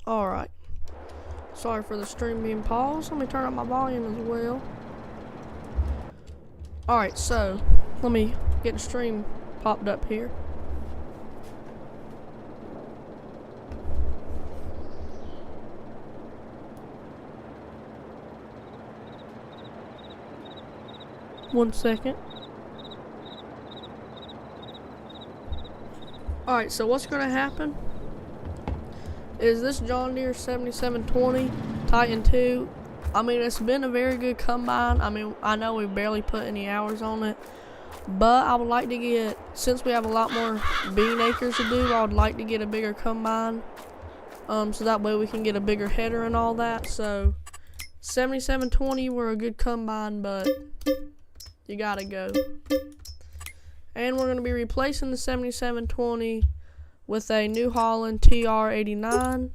Alright. Sorry for the stream being paused. Let me turn up my volume as well. Alright, so let me get the stream popped up here. One second. Alright, so what's gonna happen is this John Deere 7720 Titan 2. I mean, it's been a very good combine. I mean, I know we barely put any hours on it, but I would like to get, since we have a lot more bean acres to do, I would like to get a bigger combine, so that way we can get a bigger header and all that. So 7720 were a good combine, but you gotta go. And we're going to be replacing the 7720 with a New Holland TR89.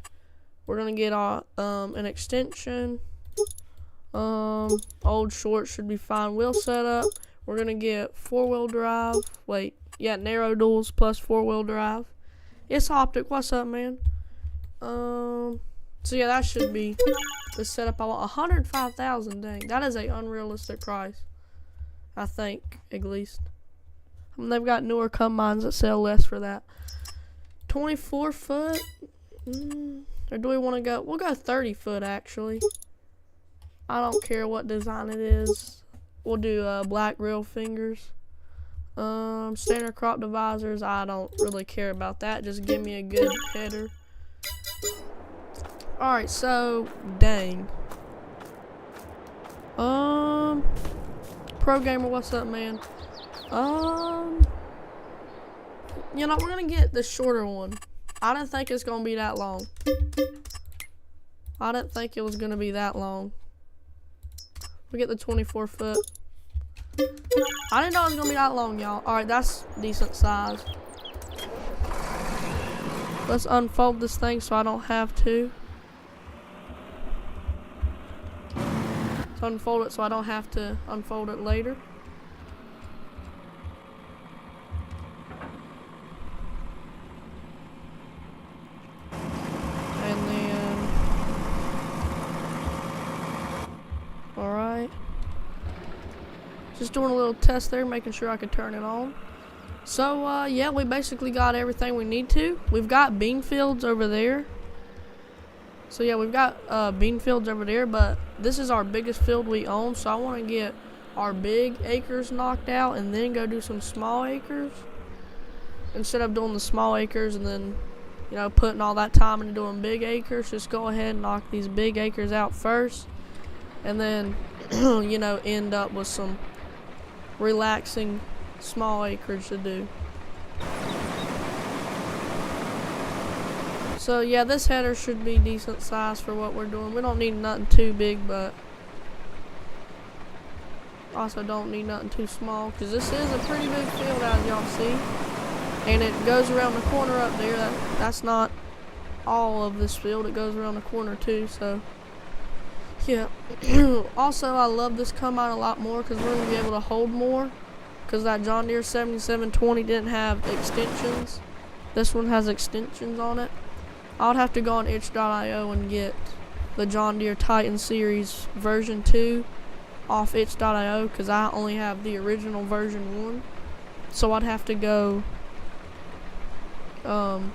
We're going to get an extension. Old short should be fine. Wheel setup. We're going to get four-wheel drive. Narrow duals plus four-wheel drive. It's Optic. What's up, man? So yeah, that should be the setup I want. 105,000, dang. That is a unrealistic price. I think, at least. They've got newer combines that sell less for that. 24 foot? Or do we want to go? We'll go 30 foot, actually. I don't care what design it is. We'll do black real fingers. Standard crop divisors, I don't really care about that. Just give me a good header. Alright, so, dang. Pro Gamer, what's up, man? You know, we're gonna get the shorter one. I didn't think it's gonna be that long. I didn't think it was gonna be that long. We get the 24 foot. I didn't know it was gonna be that long, y'all. Alright, that's decent size. Let's unfold this thing so I don't have to. Let's unfold it so I don't have to unfold it later. Just doing a little test there, making sure I could turn it on. So, yeah, we basically got everything we need to. We've got bean fields over there. So, yeah, we've got bean fields over there, but this is our biggest field we own, so I want to get our big acres knocked out and then go do some small acres. Instead of doing the small acres and then, you know, putting all that time into doing big acres, just go ahead and knock these big acres out first. And then, you know, end up with some relaxing small acreage to do. So yeah, this header should be decent size for what we're doing. We don't need nothing too big, but also don't need nothing too small, because this is a pretty big field, as y'all see, and it goes around the corner up there. That's not all of this field, it goes around the corner too. So yeah. Also, I love this combine a lot more because we're going to be able to hold more, because that John Deere 7720 didn't have extensions. This one has extensions on it. I would have to go on itch.io and get the John Deere Titan Series version 2 off itch.io, because I only have the original version 1. So I'd have to go download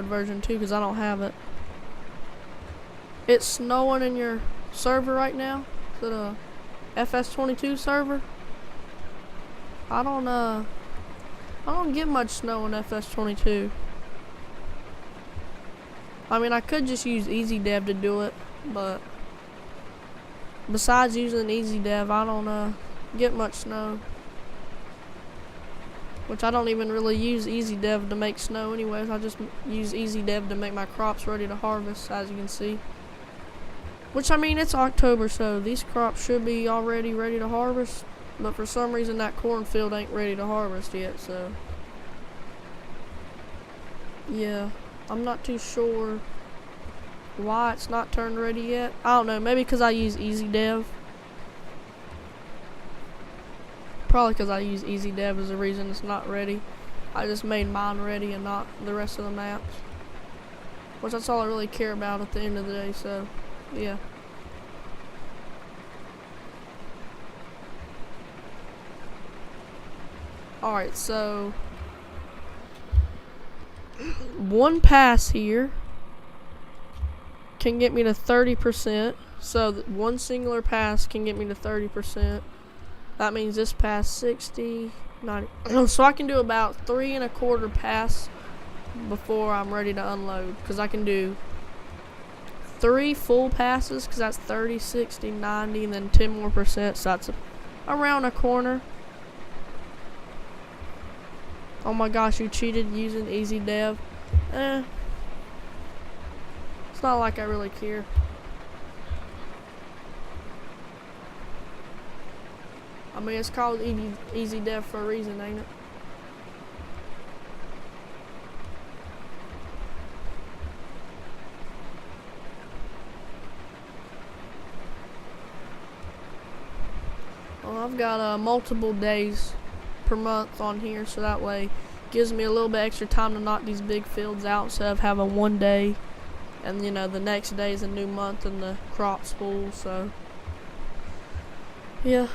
version 2 because I don't have it. It's snowing in your server right now. Is it a FS22 server? I don't get much snow in FS22. I mean, I could just use EasyDev to do it, but besides using EasyDev, I don't get much snow. Which I don't even really use EasyDev to make snow anyways. I just use EasyDev to make my crops ready to harvest, as you can see. Which, I mean, it's October, so these crops should be already ready to harvest. But for some reason, that cornfield ain't ready to harvest yet, so yeah. I'm not too sure why it's not turned ready yet. I don't know, maybe because I use EasyDev. Probably because I use EasyDev is the reason it's not ready. I just made mine ready and not the rest of the maps. which that's all I really care about at the end of the day, so yeah. Alright, so one pass here can get me to 30%. So one singular pass can get me to 30%. That means this pass 60, 90. So I can do about 3 1/4 pass before I'm ready to unload. Because I can do 3 full passes, because that's 30, 60, 90, and then 10 more percent. So that's around a corner. Oh my gosh, you cheated using easy dev. It's not like I really care. I mean, it's called easy dev for a reason, ain't it? Well, I've got multiple days per month on here, so that way gives me a little bit extra time to knock these big fields out instead of having one day, and you know the next day is a new month and the crop's full. So yeah.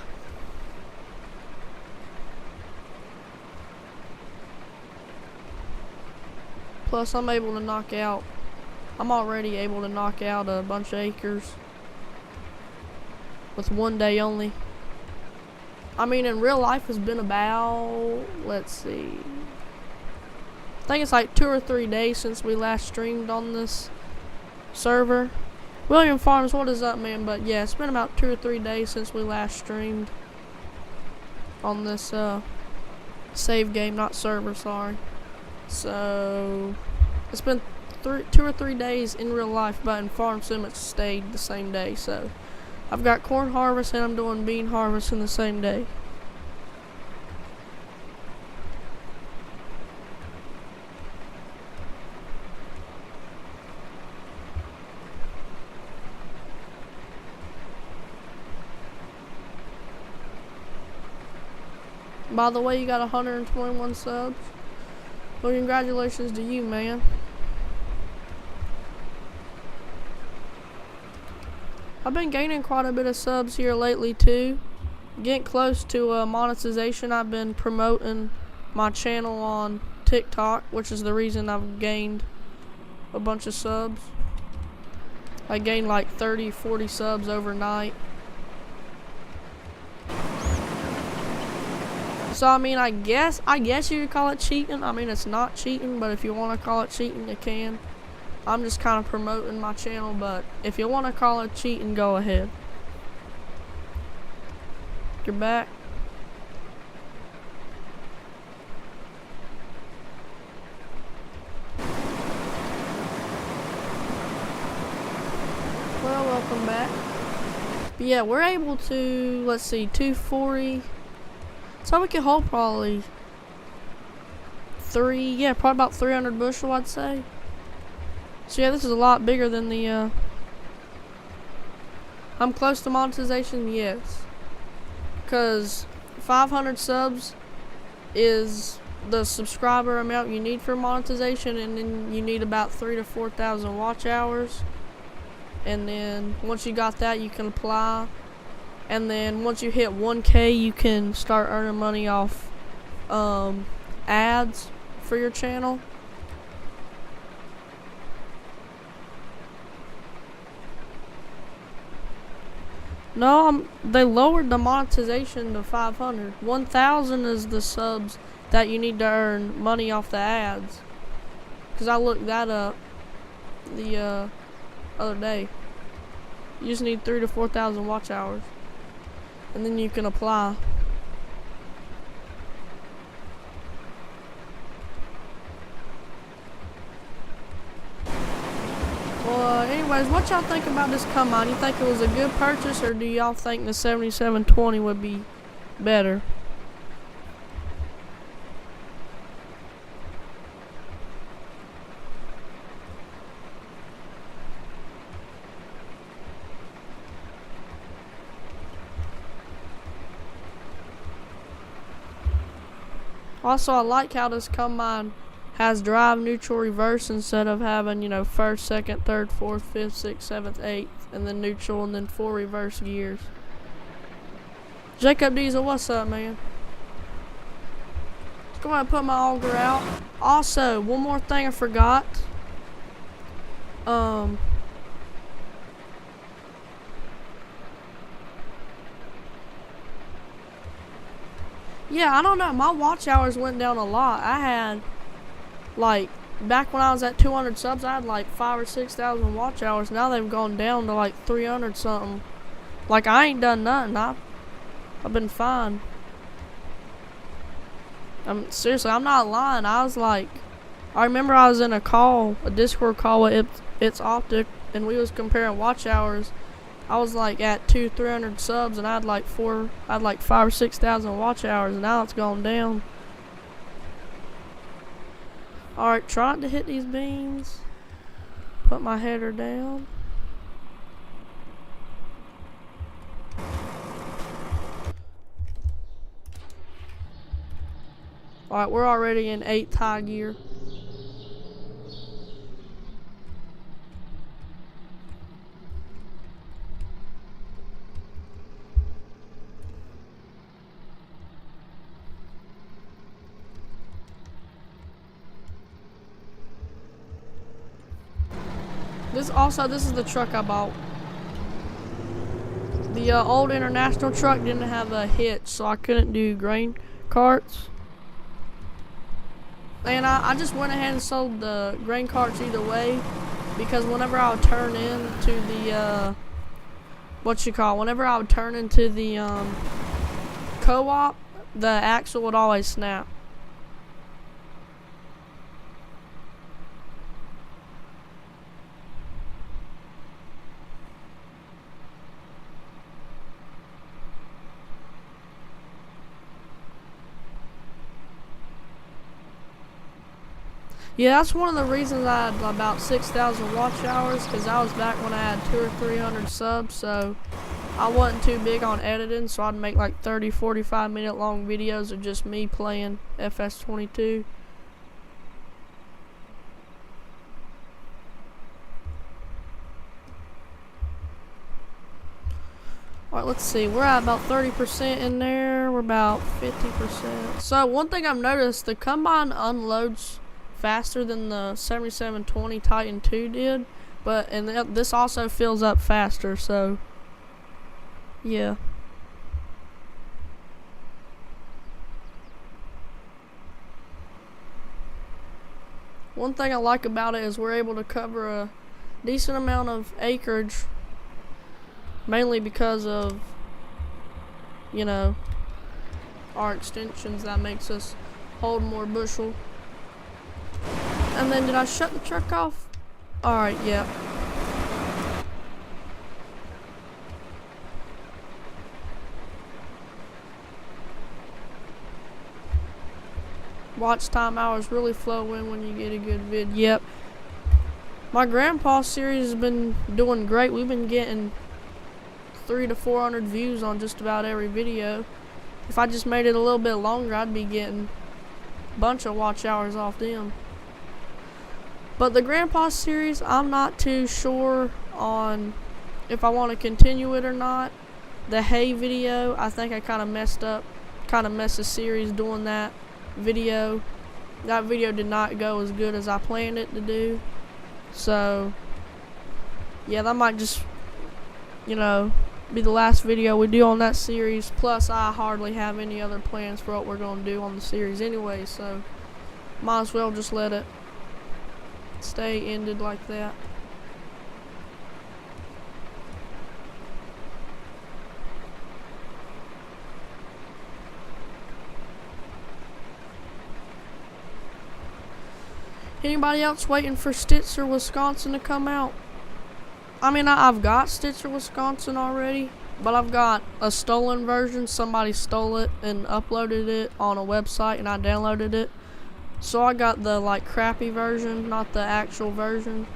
Plus I'm already able to knock out a bunch of acres with one day only. I mean, in real life it's been about, let's see, I think it's like 2 or 3 days since we last streamed on this server. William Farms, what is up, man? But yeah, it's been about 2 or 3 days since we last streamed on this save game, not server, sorry. So it's been 2 or 3 days in real life, but in Farm Sim it's stayed the same day. So I've got corn harvest and I'm doing bean harvest in the same day. By the way, you got 121 subs. Well, congratulations to you, man. I've been gaining quite a bit of subs here lately too. Getting close to monetization. I've been promoting my channel on TikTok, which is the reason I've gained a bunch of subs. I gained like 30, 40 subs overnight. So I mean, I guess you could call it cheating. I mean, it's not cheating, but if you want to call it cheating, you can. I'm just kind of promoting my channel, but if you want to call it cheating, go ahead. You're back. Well, welcome back. But yeah, we're able to, let's see, 240. So we can hold probably probably about 300 bushel, I'd say. So yeah, this is a lot bigger than the, I'm close to monetization, yes. Because 500 subs is the subscriber amount you need for monetization, and then you need about 3,000 to 4,000 watch hours. And then once you got that, you can apply. And then once you hit 1K, you can start earning money off ads for your channel. No, they lowered the monetization to 500. 1,000 is the subs that you need to earn money off the ads. Because I looked that up the other day. You just need 3,000 to 4,000 watch hours. And then you can apply. Well, anyways, what y'all think about this combine? You think it was a good purchase, or do y'all think the 7720 would be better? Also, I like how this combine has drive, neutral, reverse instead of having, you know, first, second, third, fourth, fifth, sixth, seventh, eighth, and then neutral, and then 4 reverse gears. Jacob Diesel, what's up, man? Let's go ahead and put my auger out. Also, one more thing I forgot. Yeah, I don't know. My watch hours went down a lot. I had, like, back when I was at 200 subs, I had like 5,000 or 6,000 watch hours. Now they've gone down to like 300 something. Like, I ain't done nothing. I've been fine. Seriously, I'm not lying. I was like, I remember I was in a Discord call with It's Optic, and we was comparing watch hours. I was like at 200-300 subs, and I had like 5,000 or 6,000 watch hours, and now it's gone down. Alright, trying to hit these beans. Put my header down. Alright, we're already in 8th high gear. This is the truck I bought. The old International truck didn't have a hitch, so I couldn't do grain carts. And I just went ahead and sold the grain carts either way, because whenever I would turn into the whenever I would turn into the co-op, the axle would always snap. Yeah, that's one of the reasons I had about 6,000 watch hours, because I was back when I had 200 or 300 subs, so I wasn't too big on editing, so I'd make like 30, 45 minute long videos of just me playing FS22. Alright, let's see. We're at about 30% in there. We're about 50%. So, one thing I've noticed, the Combine unloads faster than the 7720 Titan 2 did, and this also fills up faster, so yeah. One thing I like about it is we're able to cover a decent amount of acreage, mainly because of, you know, our extensions. That makes us hold more bushel. And then, did I shut the truck off? Alright, yeah. Watch time hours really flow in when you get a good vid. Yep. My grandpa series has been doing great. We've been getting 300 to 400 views on just about every video. If I just made it a little bit longer, I'd be getting a bunch of watch hours off them. But the Grandpa series, I'm not too sure on if I want to continue it or not. The hay video, I think I kind of messed the series doing that video. That video did not go as good as I planned it to do. So, yeah, that might just, you know, be the last video we do on that series. Plus, I hardly have any other plans for what we're going to do on the series anyway, so might as well just let it stay ended like that. Anybody else waiting for Stitzer, Wisconsin to come out? I mean, I've got Stitzer, Wisconsin already, but I've got a stolen version. Somebody stole it and uploaded it on a website, and I downloaded it. So I got the, like, crappy version, not the actual version.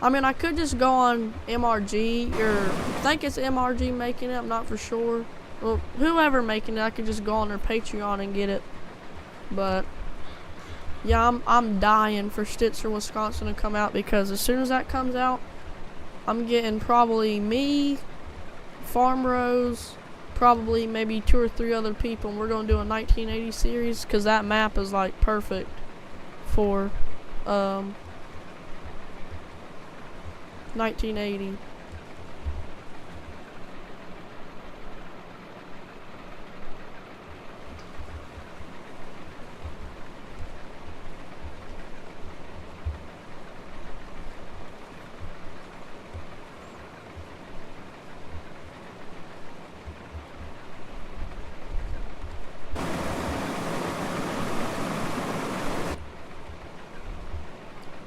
I mean, I could just go on MRG, or I think it's MRG making it, I'm not for sure. Well, whoever making it, I could just go on their Patreon and get it. But Yeah, I'm dying for Stitzer, Wisconsin to come out, because as soon as that comes out, I'm getting probably me, Farm Rose, probably maybe 2 or 3 other people, and we're gonna do a 1980 series, because that map is like perfect for 1980.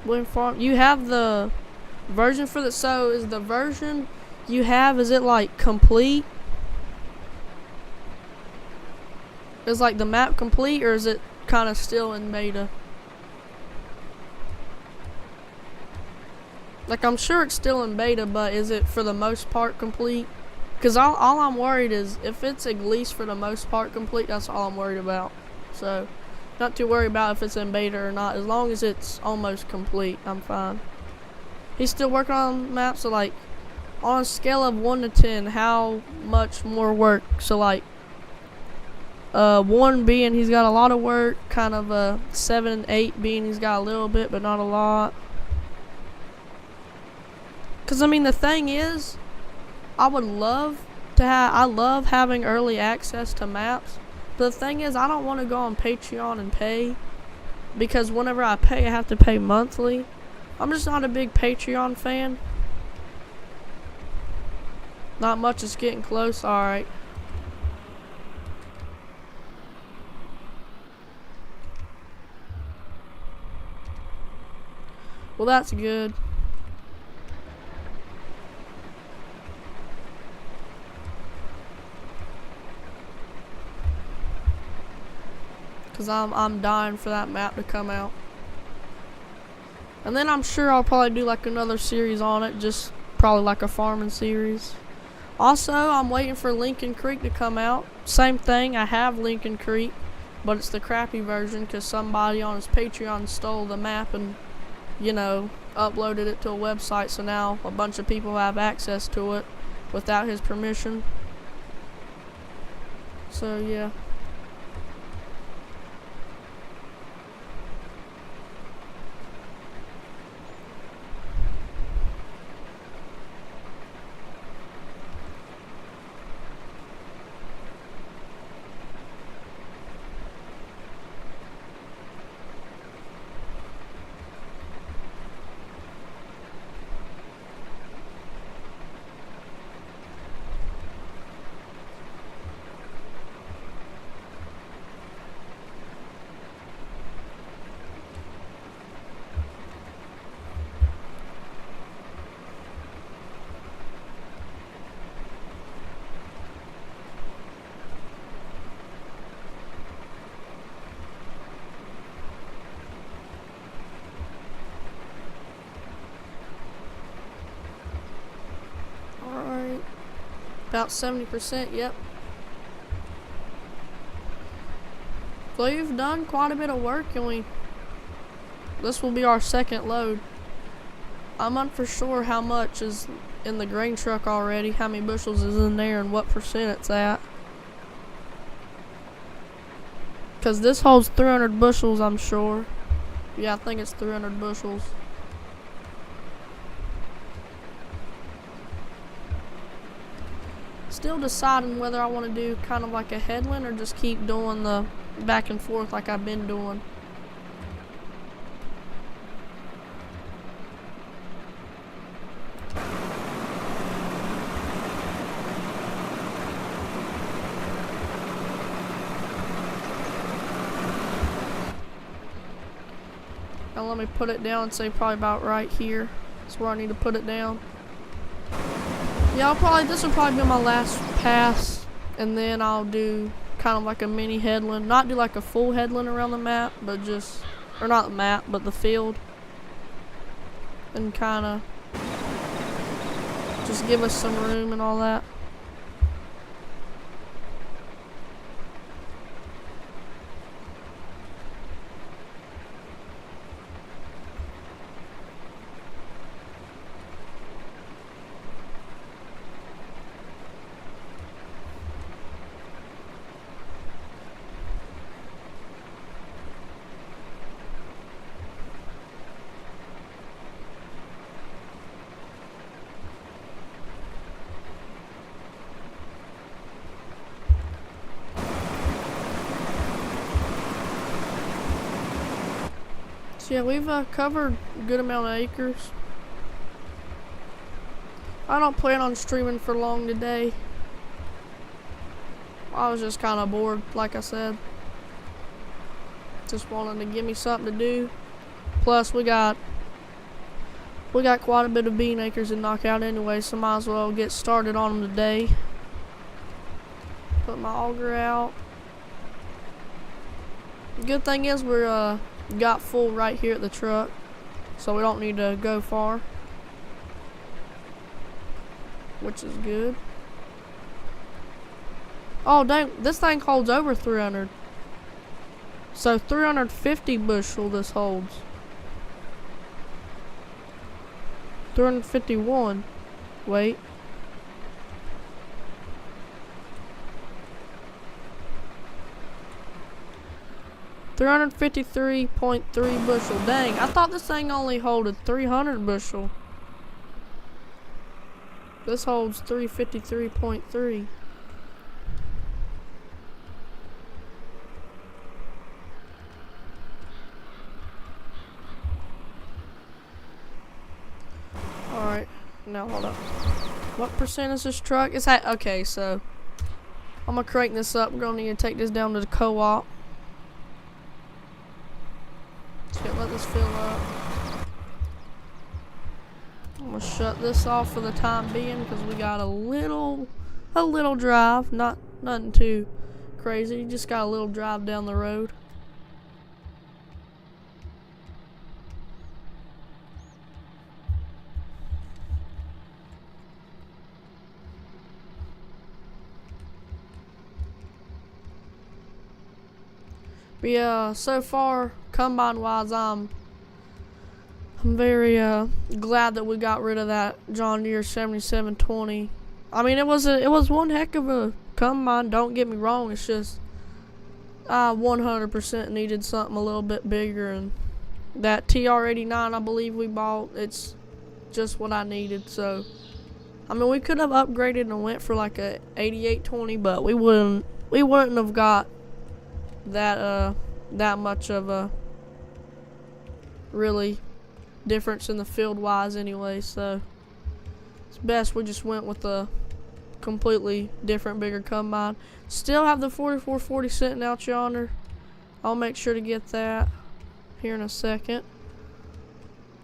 William Farm, you have the version for the, so is the version you have, is it like complete? Is like the map complete, or is it kind of still in beta? Like, I'm sure it's still in beta, but is it for the most part complete? Because all I'm worried is if it's at least for the most part complete, that's all I'm worried about. So, not too worried about if it's in beta or not. As long as it's almost complete, I'm fine. He's still working on maps, so like, on a scale of 1 to 10, how much more work? So like, 1 being he's got a lot of work, kind of 7 and 8 being he's got a little bit, but not a lot. Cause I mean, the thing is, I would love to have, I love having early access to maps. But the thing is, I don't want to go on Patreon and pay, because whenever I pay, I have to pay monthly. I'm just not a big Patreon fan. Not much is getting close. Alright. Well, that's good. Cause I'm dying for that map to come out. And then I'm sure I'll probably do like another series on it, just probably like a farming series. Also, I'm waiting for Lincoln Creek to come out. Same thing, I have Lincoln Creek, but it's the crappy version because somebody on his Patreon stole the map and, you know, uploaded it to a website, so now a bunch of people have access to it without his permission. So, yeah. About 70%, yep. So you've done quite a bit of work, and this will be our second load. I'm not for sure how much is in the grain truck already, how many bushels is in there, and what percent it's at. Because this holds 300 bushels, I'm sure. Yeah, I think it's 300 bushels. Still deciding whether I want to do kind of like a headland or just keep doing the back and forth like I've been doing. Now let me put it down and say probably about right here. That's where I need to put it down. Yeah, this will probably be my last pass, and then I'll do kind of like a mini headland. Not do like a full headland around the map, but just, or not the map, but the field. And kind of just give us some room and all that. So yeah, we've covered a good amount of acres. I don't plan on streaming for long today. I was just kind of bored, like I said. Just wanted to give me something to do. Plus, we got quite a bit of bean acres to knock out anyway, so might as well get started on them today. Put my auger out. Good thing is we're got full right here at the truck, so we don't need to go far, which is good. Oh dang, this thing holds over 300. So 350 bushel this holds. 351. Wait. $353.3 bushel. Dang, I thought this thing only holded 300 bushel. This holds 353.3. Alright, now hold up. What percent is this truck? It's at, okay, so I'm gonna crank this up. We're gonna need to take this down to the co-op. Let this fill up. I'm gonna shut this off for the time being because we got a little drive, nothing too crazy. Just got a little drive down the road. But yeah, so far, combine wise, I'm very glad that we got rid of that John Deere 7720. I mean, it was one heck of a combine. Don't get me wrong. It's just I 100% needed something a little bit bigger, and that TR89 I believe we bought, it's just what I needed. So I mean, we could have upgraded and went for like a 8820, but we wouldn't have got that much of a really difference in the field wise anyway, so it's best we just went with a completely different bigger combine. Still have the 4440 sitting out yonder. I'll make sure to get that here in a second.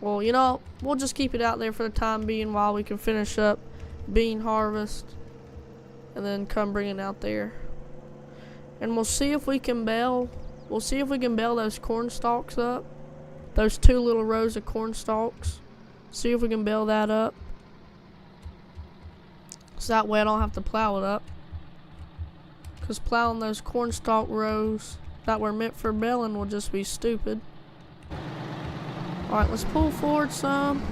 Well, you know, we'll just keep it out there for the time being while we can finish up bean harvest and then come bring it out there. And we'll see if we can bale those corn stalks up. Those two little rows of corn stalks. See if we can bale that up. So that way I don't have to plow it up. Because plowing those corn stalk rows that were meant for baling will just be stupid. Alright, let's pull forward some.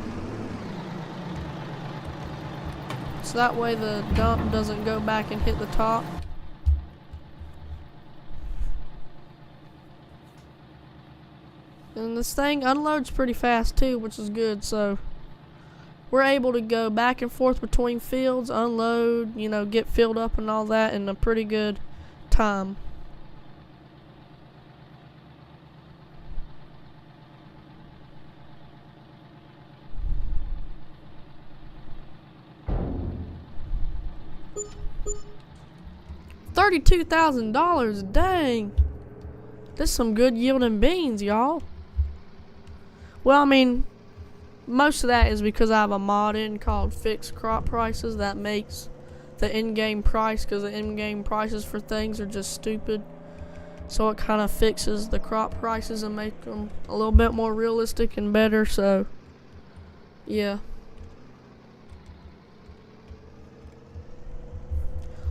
So that way the dump doesn't go back and hit the top. And this thing unloads pretty fast too, which is good, so we're able to go back and forth between fields, unload, you know, get filled up and all that in a pretty good time. $32,000, dang. This is some good yielding beans, y'all. Well, I mean, most of that is because I have a mod in called Fixed Crop Prices that makes the in-game price, because the in-game prices for things are just stupid. So it kind of fixes the crop prices and make them a little bit more realistic and better, so yeah.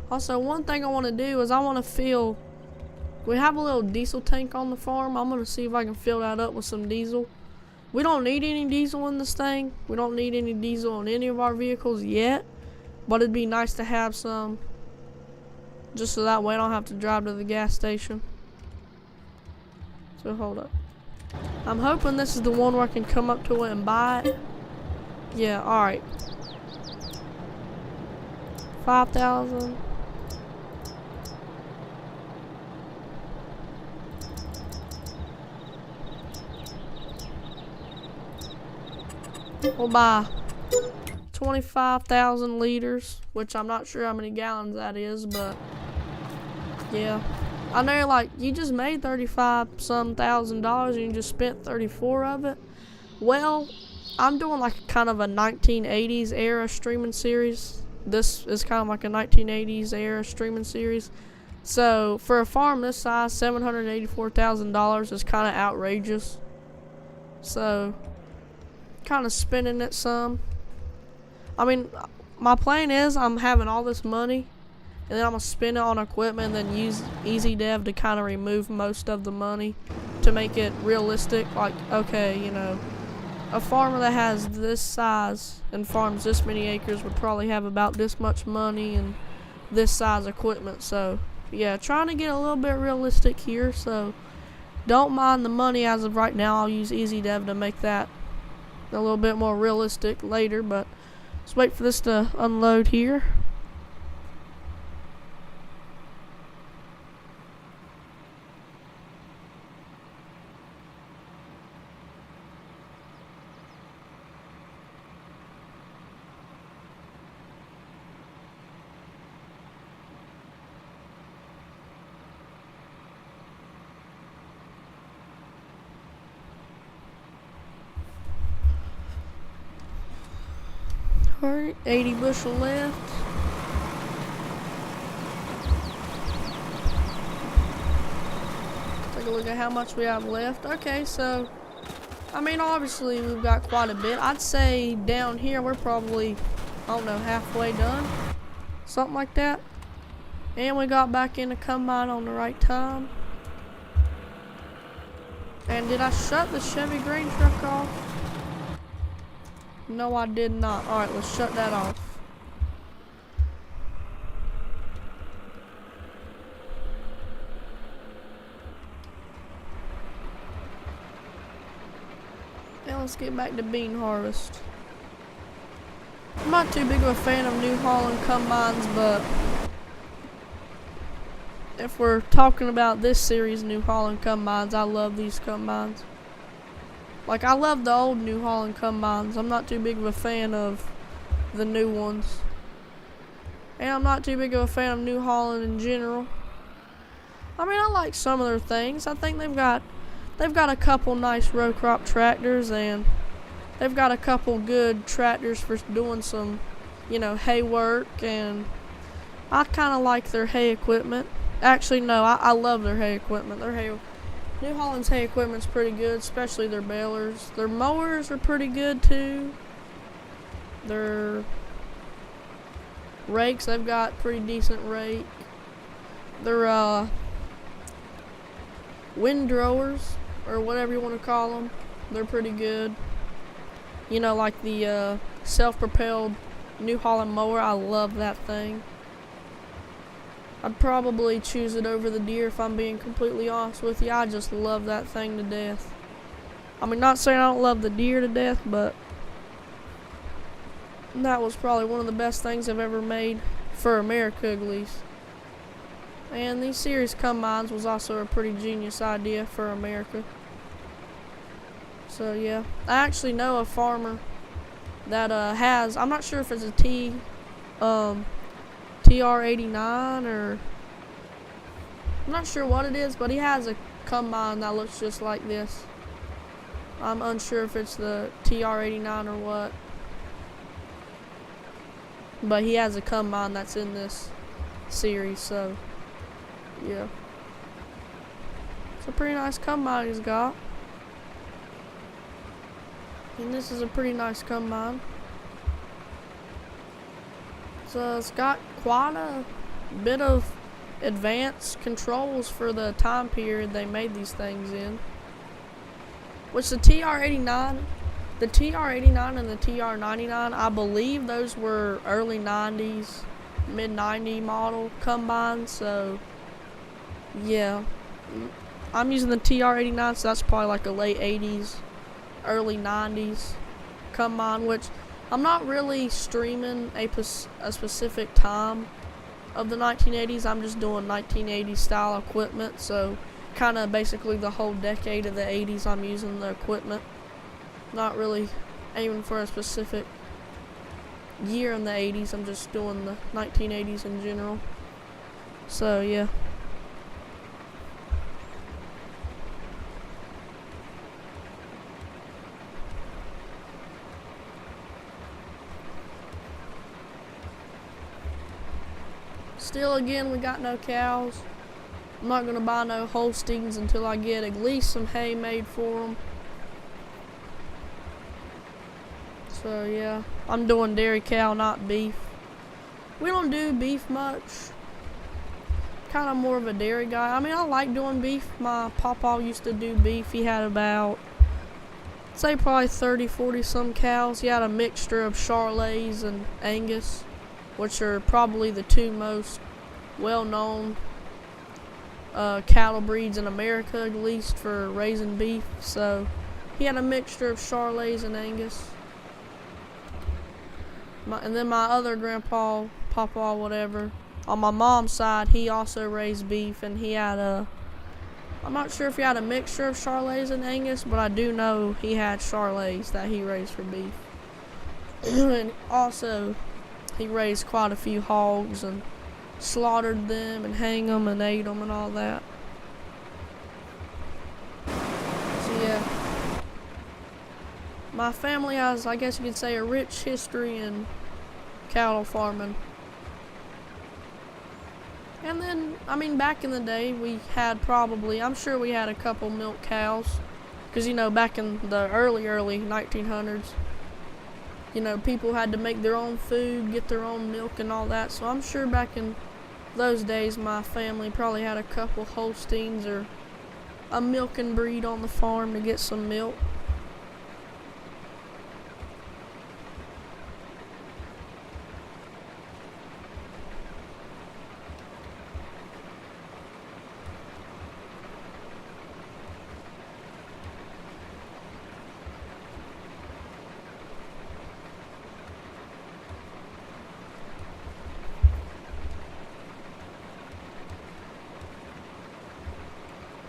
Also, one thing I want to do is I want to fill, we have a little diesel tank on the farm. I'm going to see if I can fill that up with some diesel. We don't need any diesel in this thing. We don't need any diesel on any of our vehicles yet. But it'd be nice to have some. Just so that way I don't have to drive to the gas station. So hold up. I'm hoping this is the one where I can come up to it and buy it. Yeah, alright. 5,000. We'll buy 25,000 liters, which I'm not sure how many gallons that is, but yeah. I know, like, you just made $35-some thousand and you just spent 34 of it. Well, I'm doing like kind of a 1980s era streaming series. This is kind of like a 1980s era streaming series. So for a farm this size, $784,000 is kind of outrageous. So kind of spending it some. I mean, my plan is I'm having all this money, and then I'm gonna spend it on equipment, and then use EasyDev to kind of remove most of the money to make it realistic. Like, okay, you know, a farmer that has this size and farms this many acres would probably have about this much money and this size equipment. So yeah, trying to get a little bit realistic here. So don't mind the money as of right now. I'll use EasyDev to make that a little bit more realistic later, but let's wait for this to unload here. Alright, 80 bushel left. Take a look at how much we have left. Okay, so, I mean, obviously we've got quite a bit. I'd say down here we're probably, I don't know, halfway done. Something like that. And we got back in the combine on the right time. And did I shut the Chevy grain truck off? No, I did not. Alright, let's shut that off. Now let's get back to bean harvest. I'm not too big of a fan of New Holland combines, but if we're talking about this series New Holland combines, I love these combines. Like, I love the old New Holland combines. I'm not too big of a fan of the new ones. And I'm not too big of a fan of New Holland in general. I mean, I like some of their things. I think they've got a couple nice row crop tractors, and they've got a couple good tractors for doing some, you know, hay work, and I kind of like their hay equipment. Actually, no, I love their hay equipment. New Holland's hay equipment's pretty good, especially their balers. Their mowers are pretty good too. Their rakes, they've got pretty decent rake. Their windrowers, or whatever you want to call them, they're pretty good. You know, like the self-propelled New Holland mower, I love that thing. I'd probably choose it over the deer if I'm being completely honest with you. I just love that thing to death. I mean, not saying I don't love the deer to death, but that was probably one of the best things I've ever made for America, at least. And these series combines was also a pretty genius idea for America. So yeah, I actually know a farmer that has, I'm not sure if it's a TR89 or I'm not sure what it is, but he has a combine that looks just like this. I'm unsure if it's the TR89 or what, but he has a combine that's in this series, so yeah, it's a pretty nice combine he's got, and this is a pretty nice combine. So it's got quite a bit of advanced controls for the time period they made these things in. Which the TR89 and the TR99, I believe those were early 90s, mid 90 model combines. So yeah, I'm using the TR89, so that's probably like a late 80s, early 90s combine, which I'm not really streaming a specific time of the 1980s. I'm just doing 1980s style equipment. So kind of basically the whole decade of the 80s I'm using the equipment. Not really aiming for a specific year in the 80s. I'm just doing the 1980s in general. So yeah. Still, again, we got no cows. I'm not gonna buy no Holsteins until I get at least some hay made for them. So yeah, I'm doing dairy cow, not beef. We don't do beef much. Kind of more of a dairy guy. I mean, I like doing beef. My papa used to do beef. He had about, say, probably 30, 40 some cows. He had a mixture of Charolais and Angus, which are probably the two most well-known cattle breeds in America, at least for raising beef. So he had a mixture of Charolais and Angus. And then my other grandpa, papa, whatever, on my mom's side, he also raised beef, and he had I'm not sure if he had a mixture of Charolais and Angus, but I do know he had Charolais that he raised for beef. And also, he raised quite a few hogs and slaughtered them and hang them and ate them and all that. So yeah, my family has, I guess you could say, a rich history in cattle farming. And then, I mean, back in the day, we had probably, I'm sure we had a couple milk cows. Because, you know, back in the early 1900s, you know, people had to make their own food, get their own milk and all that. So I'm sure back in those days, my family probably had a couple Holsteins or a milking breed on the farm to get some milk.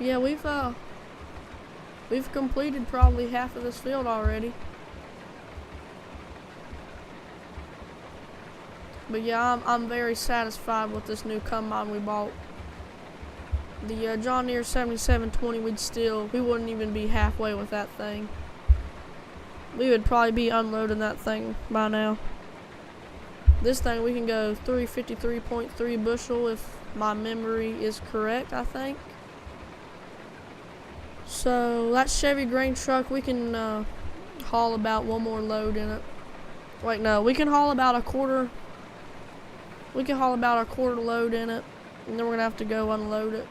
Yeah, we've completed probably half of this field already. But yeah, I'm very satisfied with this new combine we bought. The John Deere 7720, we wouldn't even be halfway with that thing. We would probably be unloading that thing by now. This thing, we can go 353.3 bushel if my memory is correct, I think. So that Chevy grain truck, we can haul about one more load in it. Wait, no, we can haul about a quarter. We can haul about a quarter load in it, and then we're gonna have to go unload it.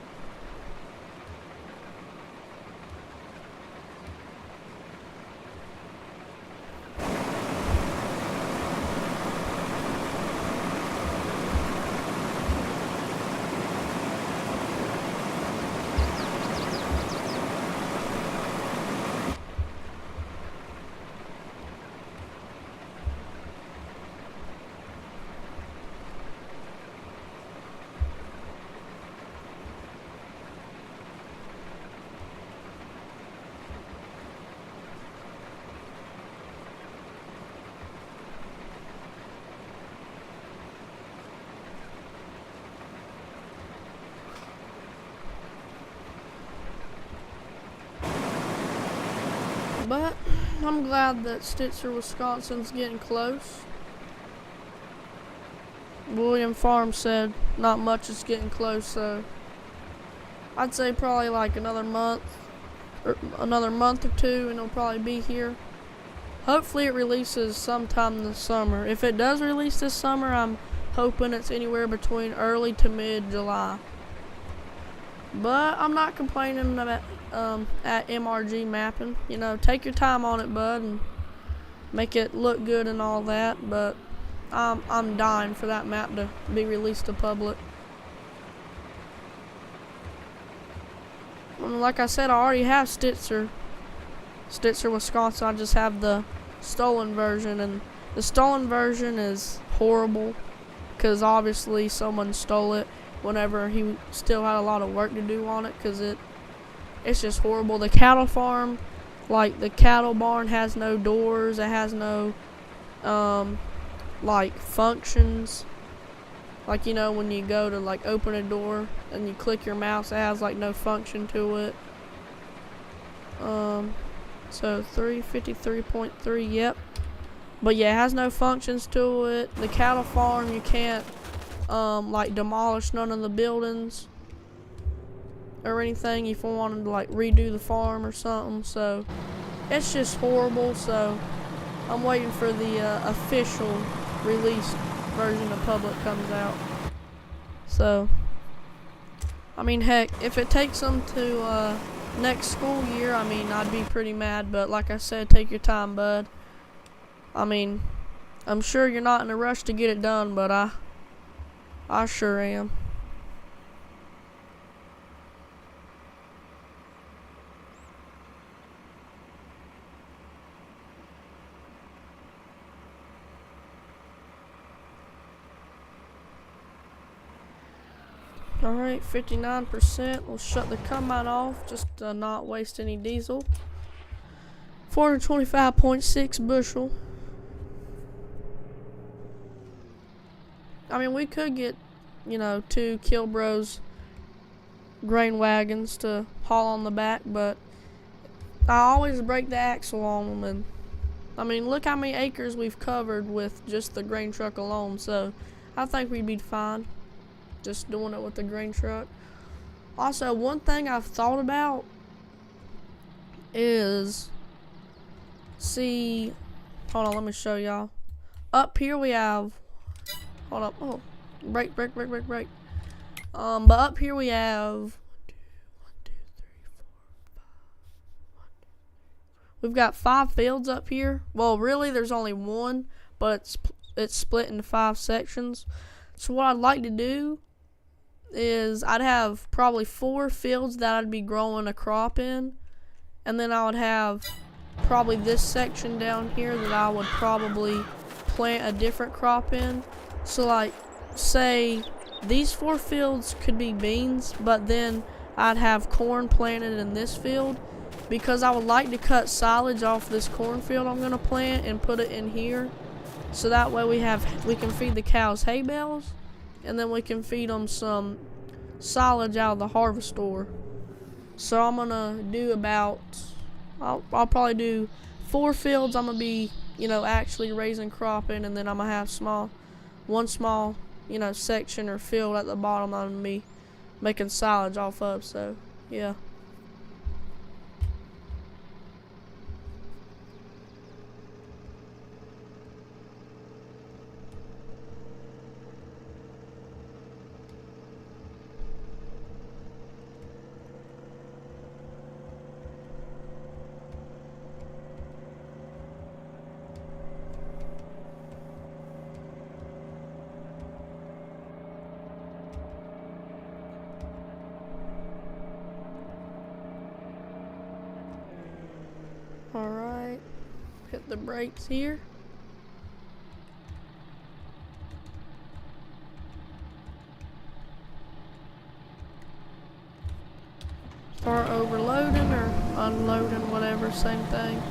But I'm glad that Stitzer, Wisconsin's getting close. William Farm said not much is getting close, so I'd say probably like another month or two, and it'll probably be here. Hopefully it releases sometime this summer. If it does release this summer, I'm hoping it's anywhere between early to mid-July. But I'm not complaining about at MRG mapping. You know, take your time on it, bud, and make it look good and all that. But I'm dying for that map to be released to public. Like I said, I already have Stitzer, Wisconsin. I just have the stolen version, and the stolen version is horrible because obviously someone stole it whenever he still had a lot of work to do on it, because it's just horrible. The cattle farm like the cattle barn has no doors, it has no like functions. Like, you know, when you go to like open a door and you click your mouse, it has like no function to it. So 353.3, yep. But yeah, it has no functions to it. The cattle farm, you can't like demolish none of the buildings or anything if you wanted to like redo the farm or something. So it's just horrible. So I'm waiting for the official release version of public comes out. So I mean, heck, if it takes them to next school year, I mean, I'd be pretty mad. But like I said, take your time, bud. I mean, I'm sure you're not in a rush to get it done, but I sure am. Alright, 59%. We'll shut the combine off just to not waste any diesel. 425.6 bushel. I mean, we could get, you know, 2 Kilbros grain wagons to haul on the back, but I always break the axle on them. And I mean, look how many acres we've covered with just the grain truck alone, so I think we'd be fine just doing it with the grain truck. Also, one thing I've thought about is, see, hold on, let me show y'all. Up here we have, hold up, oh, break. But up here we have, we've got 5 fields up here. Well, really, there's only 1, but it's split into 5 sections. So what I'd like to do is I'd have probably 4 fields that I'd be growing a crop in, and then I would have probably this section down here that I would probably plant a different crop in. So like, say these 4 fields could be beans, but then I'd have corn planted in this field, because I would like to cut silage off this cornfield I'm gonna plant and put it in here, so that way we can feed the cows hay bales, and then we can feed them some silage out of the harvest store. So I'm gonna do about, I'll probably do 4 fields I'm gonna be, you know, actually raising crop in, and then I'm gonna have one small, you know, section or field at the bottom I'm gonna be making silage off of. So yeah. Alright, hit the brakes here. Start overloading or unloading, whatever, same thing.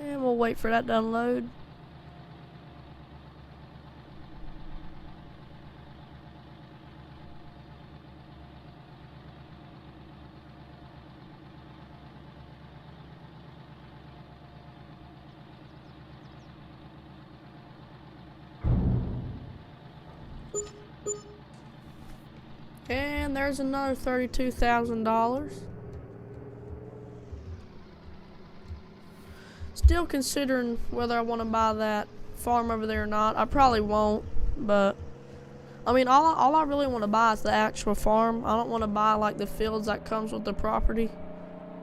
And we'll wait for that to unload. And there's another $32,000. Still considering whether I want to buy that farm over there or not. I probably won't, but I mean, all I really want to buy is the actual farm. I don't want to buy like the fields that comes with the property.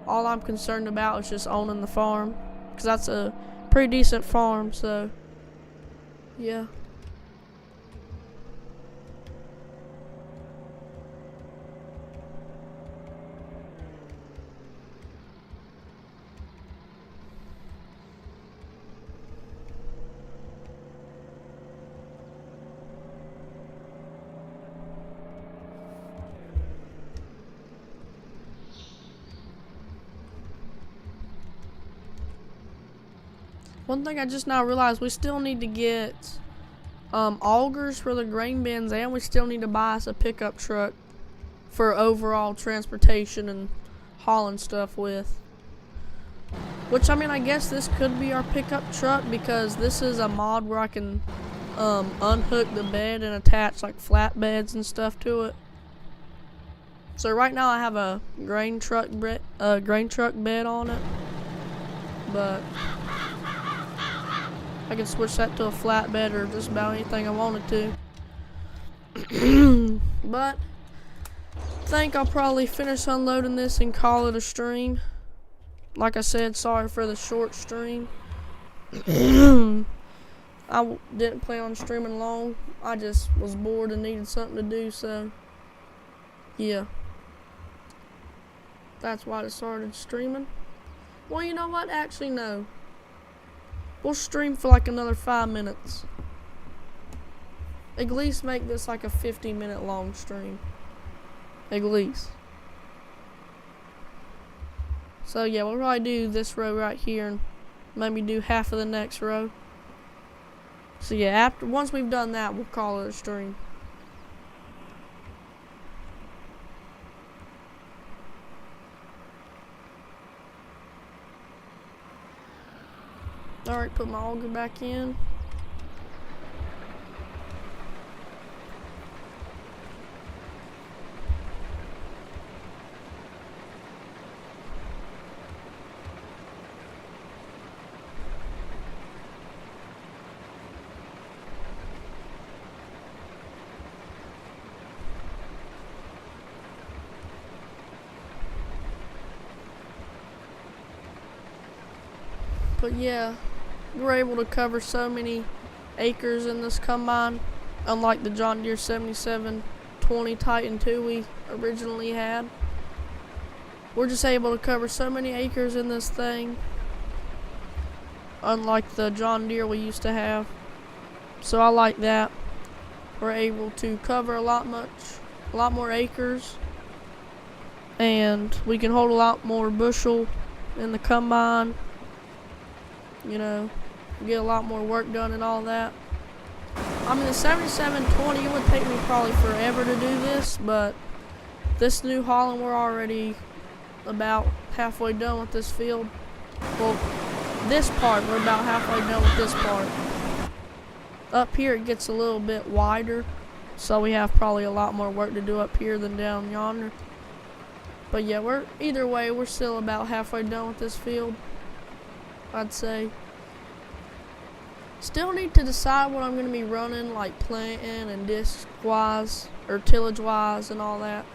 All I'm concerned about is just owning the farm, because that's a pretty decent farm. So yeah. One thing I just now realized, we still need to get augers for the grain bins, and we still need to buy us a pickup truck for overall transportation and hauling stuff with. Which, I mean, I guess this could be our pickup truck because this is a mod where I can unhook the bed and attach like flatbeds and stuff to it. So right now I have a grain truck bed on it, but I can switch that to a flatbed or just about anything I wanted to. But I think I'll probably finish unloading this and call it a stream. Like I said, sorry for the short stream. I didn't plan on streaming long. I just was bored and needed something to do, so yeah. That's why I started streaming. Well, you know what? Actually, no. We'll stream for like another 5 minutes. At least make this like a 50-minute long stream. At least. So yeah, we'll probably do this row right here and maybe do half of the next row. So yeah, once we've done that, we'll call it a stream. Alright, put my auger back in. But yeah, we're able to cover so many acres in this combine, unlike the John Deere 7720 Titan 2 we originally had. We're just able to cover so many acres in this thing, unlike the John Deere we used to have. So I like that. We're able to cover a lot more acres, and we can hold a lot more bushel in the combine. You know, get a lot more work done and all that. I mean, the 7720, it would take me probably forever to do this, but this new hauling, we're already about halfway done with this field. Well, this part, we're about halfway done with this part. Up here, it gets a little bit wider, so we have probably a lot more work to do up here than down yonder. But yeah, either way, we're still about halfway done with this field, I'd say. Still need to decide what I'm going to be running, like planting and disc wise or tillage wise and all that.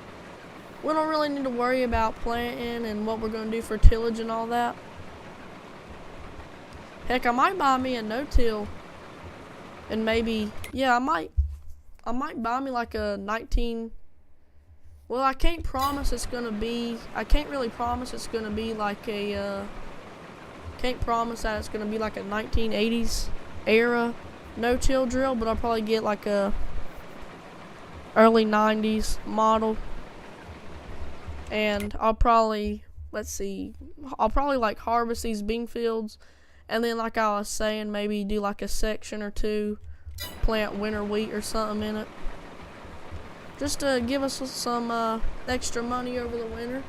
We don't really need to worry about planting and what we're going to do for tillage and all that. Heck, I might buy me a no-till, and maybe, yeah, I might buy me like a 19. Well, I can't promise it's going to be. I can't really promise it's going to be like a. Can't promise that it's going to be like a 1980s era no-till drill, but I'll probably get like a early 90s model. And I'll probably, I'll probably like harvest these bean fields, and then like I was saying, maybe do like a section or two, plant winter wheat or something in it. Just to give us some extra money over the winter.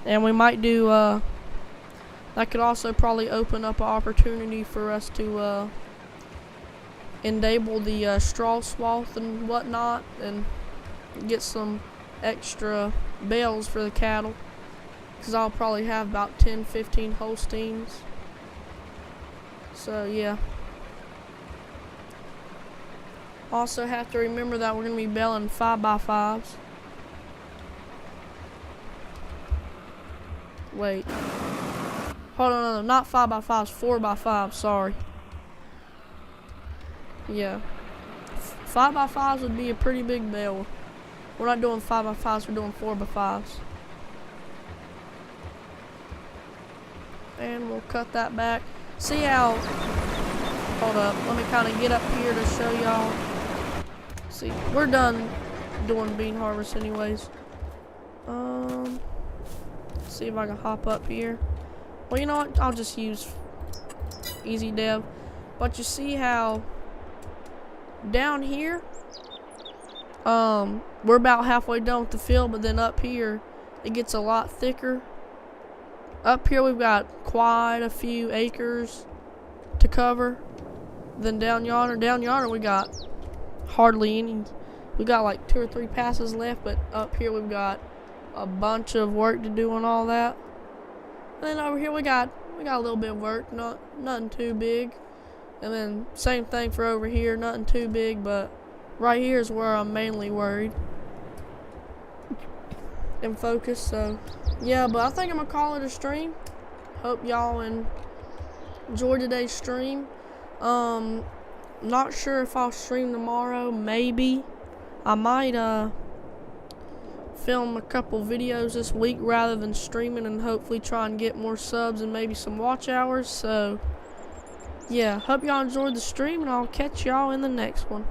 And we might do, that could also probably open up an opportunity for us to enable the straw swath and whatnot, and get some extra bales for the cattle, because I'll probably have about 10-15 Holsteins. So yeah. Also have to remember that we're going to be baling 5x5s. Wait. Hold on, no, not 5x5s, 4x5s, sorry. Yeah. 5x5s would be a pretty big bale. We're not doing 5x5s, we're doing 4x5s. And we'll cut that back. See how, hold up, let me kind of get up here to show y'all. See, we're done doing bean harvest anyways. See if I can hop up here. Well, you know what? I'll just use easy dev. But you see how down here, we're about halfway done with the field, but then up here, it gets a lot thicker. Up here, we've got quite a few acres to cover. Then down yonder, we got hardly any. We got like 2 or 3 passes left, but up here we've got a bunch of work to do and all that. And then over here we got a little bit of work, nothing too big. And then same thing for over here, nothing too big, but right here is where I'm mainly worried and focused. So yeah, but I think I'm gonna call it a stream. Hope y'all enjoyed today's stream. Not sure if I'll stream tomorrow. Maybe I might film a couple videos this week rather than streaming, and hopefully try and get more subs and maybe some watch hours. So yeah, hope y'all enjoyed the stream, and I'll catch y'all in the next one.